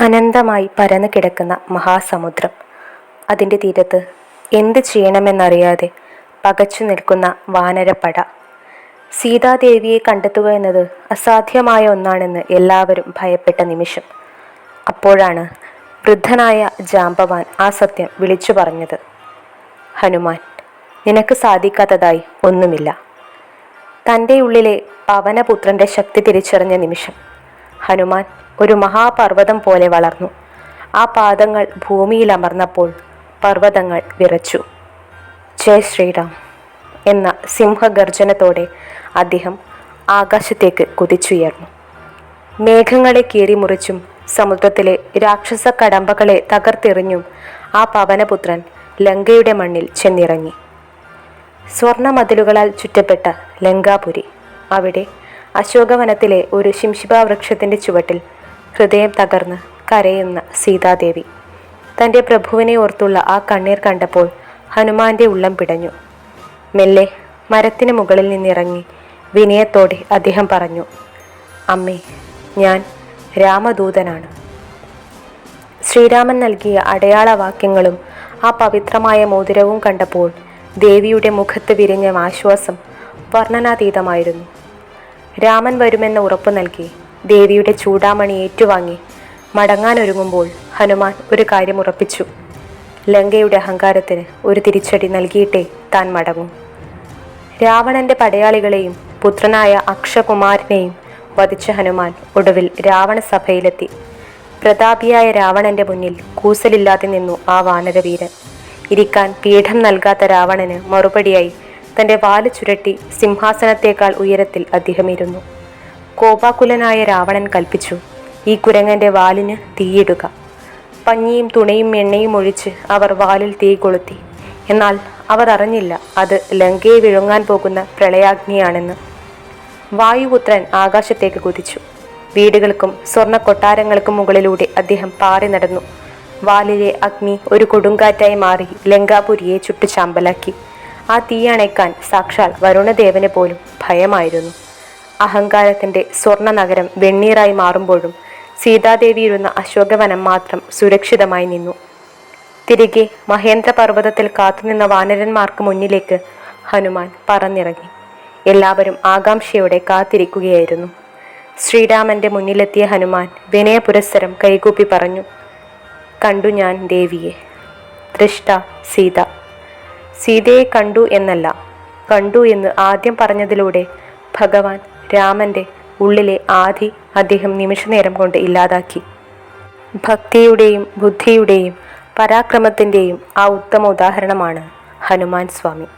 അനന്തമായി പരന്നു കിടക്കുന്ന മഹാസമുദ്രം. അതിൻ്റെ തീരത്ത് എന്ത് ചെയ്യണമെന്നറിയാതെ പകച്ചു നിൽക്കുന്ന വാനരപ്പട. സീതാദേവിയെ കണ്ടെത്തുക എന്നത് അസാധ്യമായ ഒന്നാണെന്ന് എല്ലാവരും ഭയപ്പെട്ട നിമിഷം. അപ്പോഴാണ് വൃദ്ധനായ ജാമ്പവാൻ ആ സത്യം വിളിച്ചു പറഞ്ഞത്. ഹനുമാൻ, നിനക്ക് സാധിക്കാത്തതായി ഒന്നുമില്ല. തൻ്റെ ഉള്ളിലെ പവനപുത്രൻ്റെ ശക്തി തിരിച്ചറിഞ്ഞ നിമിഷം ഹനുമാൻ ഒരു മഹാപർവ്വതം പോലെ വളർന്നു. ആ പാദങ്ങൾ ഭൂമിയിൽ അമർന്നപ്പോൾ പർവ്വതങ്ങൾ വിറച്ചു. ജയ് ശ്രീറാം എന്ന സിംഹഗർജനത്തോടെ അദ്ദേഹം ആകാശത്തേക്ക് കുതിച്ചുയർന്നു. മേഘങ്ങളെ കീറിമുറിച്ചും സമുദ്രത്തിലെ രാക്ഷസ കടമ്പകളെ തകർത്തെറിഞ്ഞും ആ പവനപുത്രൻ ലങ്കയുടെ മണ്ണിൽ ചെന്നിറങ്ങി. സ്വർണമതിലുകളാൽ ചുറ്റപ്പെട്ട ലങ്കാപുരി. അവിടെ അശോകവനത്തിലെ ഒരു ശിംശിപാവൃക്ഷത്തിൻ്റെ ചുവട്ടിൽ ഹൃദയം തകർന്ന് കരയുന്ന സീതാദേവി. തൻ്റെ പ്രഭുവിനെ ഓർത്തുള്ള ആ കണ്ണീർ കണ്ടപ്പോൾ ഹനുമാന്റെ ഉള്ളം പിടഞ്ഞു. മെല്ലെ മരത്തിന് മുകളിൽ നിന്നിറങ്ങി വിനയത്തോടെ അദ്ദേഹം പറഞ്ഞു, അമ്മേ, ഞാൻ രാമദൂതനാണ്. ശ്രീരാമൻ നൽകിയ അടയാളവാക്യങ്ങളും ആ പവിത്രമായ മോതിരവും കണ്ടപ്പോൾ ദേവിയുടെ മുഖത്ത് വിരിഞ്ഞ ആശ്വാസം വർണ്ണനാതീതമായിരുന്നു. രാമൻ വരുമെന്ന ഉറപ്പു നൽകി ദേവിയുടെ ചൂടാമണി ഏറ്റുവാങ്ങി മടങ്ങാനൊരുങ്ങുമ്പോൾ ഹനുമാൻ ഒരു കാര്യം ഉറപ്പിച്ചു. ലങ്കയുടെ അഹങ്കാരത്തിന് ഒരു തിരിച്ചടി നൽകിയിട്ടേ താൻ മടങ്ങും. രാവണന്റെ പടയാളികളെയും പുത്രനായ അക്ഷകുമാരനെയും വധിച്ച ഹനുമാൻ ഒടുവിൽ രാവണസഭയിലെത്തി. പ്രതാപിയായ രാവണന്റെ മുന്നിൽ കൂസലില്ലാതെ നിന്നു ആ വാനരവീരൻ. ഇരിക്കാൻ പീഠം നൽകാത്ത രാവണന് മറുപടിയായി തൻ്റെ വാല് ചുരുട്ടി സിംഹാസനത്തേക്കാൾ ഉയരത്തിൽ അദ്ദേഹം ഇരുന്നു. കോപാകുലനായ രാവണൻ കൽപ്പിച്ചു, ഈ കുരങ്ങൻ്റെ വാലിന് തീയിടുക. പഞ്ഞിയും തുണയും എണ്ണയും ഒഴിച്ച് അവർ വാലിൽ തീ കൊളുത്തി. എന്നാൽ അവർ അറിഞ്ഞില്ല അത് ലങ്കയെ വിഴുങ്ങാൻ പോകുന്ന പ്രളയാഗ്നിയാണെന്ന്. വായുപുത്രൻ ആകാശത്തേക്ക് കുതിച്ചു. വീടുകൾക്കും സ്വർണ്ണ കൊട്ടാരങ്ങൾക്കും മുകളിലൂടെ അദ്ദേഹം പാറി നടന്നു. വാലിലെ അഗ്നി ഒരു കൊടുങ്കാറ്റായി മാറി ലങ്കാപുരിയെ ചുട്ടു ചാമ്പലാക്കി. ആ തീ അണയ്ക്കാൻ സാക്ഷാൽ വരുണദേവന് പോലും ഭയമായിരുന്നു. അഹങ്കാരത്തിൻ്റെ സ്വർണ്ണ നഗരം വെണ്ണീറായി മാറുമ്പോഴും സീതാദേവി ഇരുന്ന അശോകവനം മാത്രം സുരക്ഷിതമായി നിന്നു. തിരികെ മഹേന്ദ്രപർവ്വതത്തിൽ കാത്തുനിന്ന വാനരന്മാർക്ക് മുന്നിലേക്ക് ഹനുമാൻ പറന്നിറങ്ങി. എല്ലാവരും ആകാംക്ഷയോടെ കാത്തിരിക്കുകയായിരുന്നു. ശ്രീരാമന്റെ മുന്നിലെത്തിയ ഹനുമാൻ വിനയപുരസ്സരം കൈകൂപ്പി പറഞ്ഞു, കണ്ടു ഞാൻ ദേവിയെ. ദൃഷ്ട സീത. സീതയെ കണ്ടു എന്നല്ല, കണ്ടു എന്ന് ആദ്യം പറഞ്ഞതിലൂടെ ഭഗവാൻ രാമന്റെ ഉള്ളിലെ ആധി അദ്ദേഹം നിമിഷനേരം കൊണ്ട് ഇല്ലാതാക്കി. ഭക്തിയുടെയും ബുദ്ധിയുടെയും പരാക്രമത്തിൻ്റെയും ആ ഉത്തമ ഉദാഹരണമാണ് ഹനുമാൻ സ്വാമി.